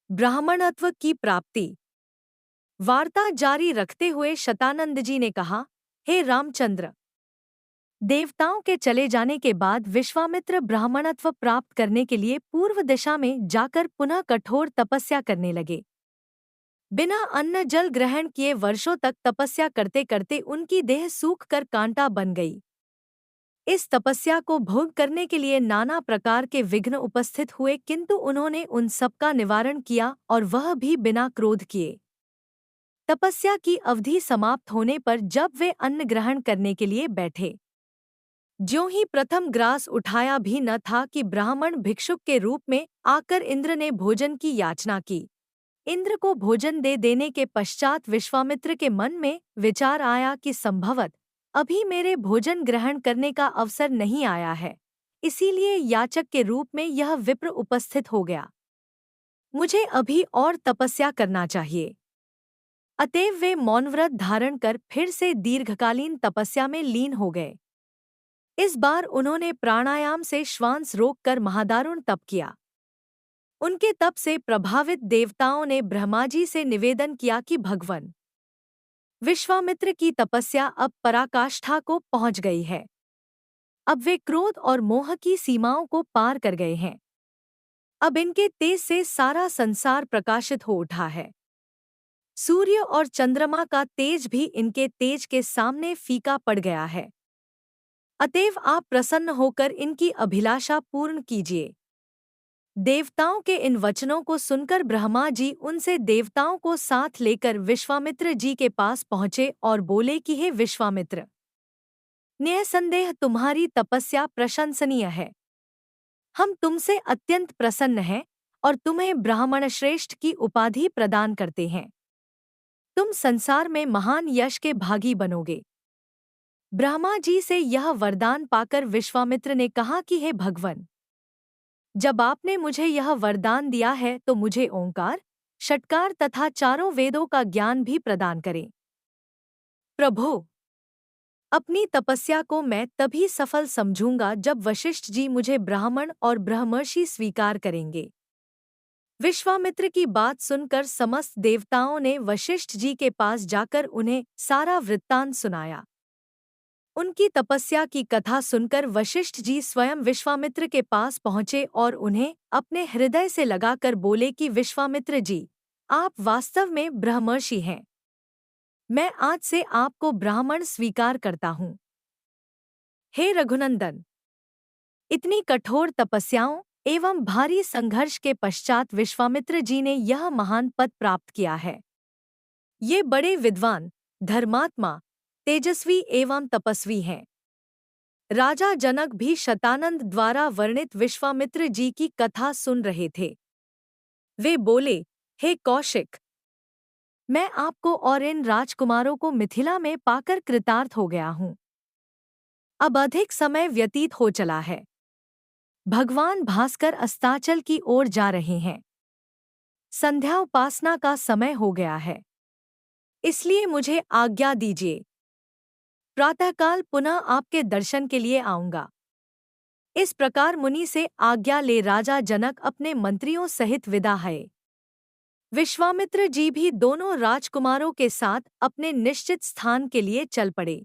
ब्राह्मणत्व की प्राप्ति। वार्ता जारी रखते हुए शतानंद जी ने कहा, हे रामचंद्र, देवताओं के चले जाने के बाद विश्वामित्र ब्राह्मणत्व प्राप्त करने के लिए पूर्व दिशा में जाकर पुनः कठोर तपस्या करने लगे। बिना अन्न जल ग्रहण किए वर्षों तक तपस्या करते करते उनकी देह सूख कर कांटा बन गई। इस तपस्या को भोग करने के लिए नाना प्रकार के विघ्न उपस्थित हुए, किंतु उन्होंने उन सबका निवारण किया और वह भी बिना क्रोध किए। तपस्या की अवधि समाप्त होने पर जब वे अन्न ग्रहण करने के लिए बैठे, ज्यों ही प्रथम ग्रास उठाया भी न था कि ब्राह्मण भिक्षुक के रूप में आकर इंद्र ने भोजन की याचना की। इंद्र को भोजन दे देने के पश्चात विश्वामित्र के मन में विचार आया कि संभवत अभी मेरे भोजन ग्रहण करने का अवसर नहीं आया है, इसीलिए याचक के रूप में यह विप्र उपस्थित हो गया। मुझे अभी और तपस्या करना चाहिए। अतएव वे मौनव्रत धारण कर फिर से दीर्घकालीन तपस्या में लीन हो गए। इस बार उन्होंने प्राणायाम से श्वास रोककर महादारुण तप किया। उनके तप से प्रभावित देवताओं ने ब्रह्माजी से निवेदन किया कि भगवान, विश्वामित्र की तपस्या अब पराकाष्ठा को पहुंच गई है। अब वे क्रोध और मोह की सीमाओं को पार कर गए हैं। अब इनके तेज से सारा संसार प्रकाशित हो उठा है। सूर्य और चंद्रमा का तेज भी इनके तेज के सामने फीका पड़ गया है। अतएव आप प्रसन्न होकर इनकी अभिलाषा पूर्ण कीजिए। देवताओं के इन वचनों को सुनकर ब्रह्मा जी उनसे देवताओं को साथ लेकर विश्वामित्र जी के पास पहुंचे और बोले कि हे विश्वामित्र, निःसंदेह तुम्हारी तपस्या प्रशंसनीय है। हम तुमसे अत्यंत प्रसन्न हैं और तुम्हें ब्राह्मण श्रेष्ठ की उपाधि प्रदान करते हैं। तुम संसार में महान यश के भागी बनोगे। ब्रह्मा जी से यह वरदान पाकर विश्वामित्र ने कहा कि हे भगवान, जब आपने मुझे यह वरदान दिया है तो मुझे ओंकार, षट्कार तथा चारों वेदों का ज्ञान भी प्रदान करें। प्रभो, अपनी तपस्या को मैं तभी सफल समझूंगा जब वशिष्ठ जी मुझे ब्राह्मण और ब्रह्मर्षि स्वीकार करेंगे। विश्वामित्र की बात सुनकर समस्त देवताओं ने वशिष्ठ जी के पास जाकर उन्हें सारा वृत्तांत सुनाया। उनकी तपस्या की कथा सुनकर वशिष्ठ जी स्वयं विश्वामित्र के पास पहुंचे और उन्हें अपने हृदय से लगाकर बोले कि विश्वामित्र जी, आप वास्तव में ब्रह्मर्षि हैं। मैं आज से आपको ब्राह्मण स्वीकार करता हूँ। हे रघुनंदन, इतनी कठोर तपस्याओं एवं भारी संघर्ष के पश्चात विश्वामित्र जी ने यह महान पद प्राप्त किया है। ये बड़े विद्वान, धर्मात्मा, तेजस्वी एवं तपस्वी हैं। राजा जनक भी शतानंद द्वारा वर्णित विश्वामित्र जी की कथा सुन रहे थे। वे बोले, हे कौशिक, मैं आपको और इन राजकुमारों को मिथिला में पाकर कृतार्थ हो गया हूँ। अब अधिक समय व्यतीत हो चला है। भगवान भास्कर अस्ताचल की ओर जा रहे हैं। संध्या उपासना का समय हो गया है, इसलिए मुझे आज्ञा दीजिए। प्रातःकाल पुनः आपके दर्शन के लिए आऊंगा। इस प्रकार मुनि से आज्ञा ले राजा जनक अपने मंत्रियों सहित विदा है। विश्वामित्र जी भी दोनों राजकुमारों के साथ अपने निश्चित स्थान के लिए चल पड़े।